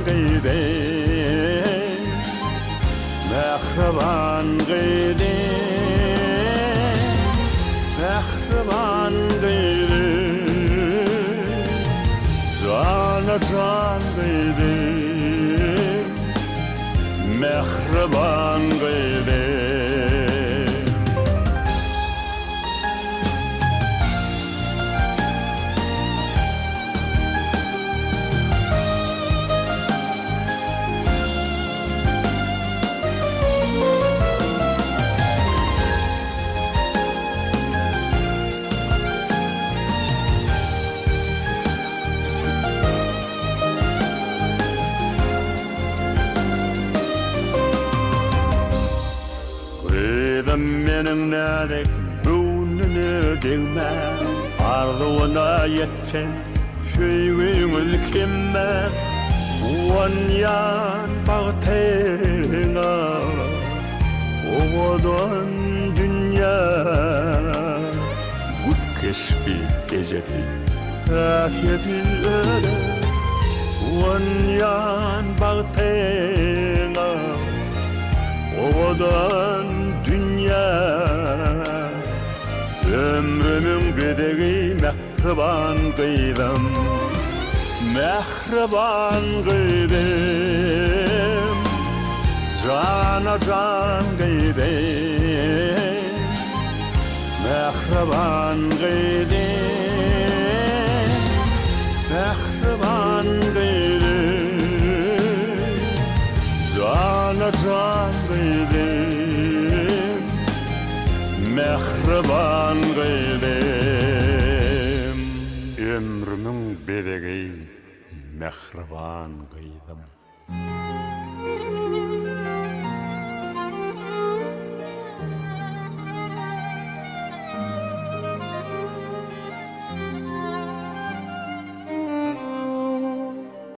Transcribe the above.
gıydem Mehriban gıydem Mehriban gıydem Cana can gıydem Mehriban gıydem Menin nerek burnunu değme Arzuğuna yetten şeyin ülkemme Uvan yan bağtena Ovadan dünya Bu keşfi ecefi Afiyeti öyle Uvan yan bağtena Ovadan dünya Ömrümün bedeği mehriban kıydım Mehriban kıydım Cana can kıydım Mehriban kıydım Mehriban kıydım Cana can kıydım Mehriban kıydım Ömrümün bedeği mehriban kıydım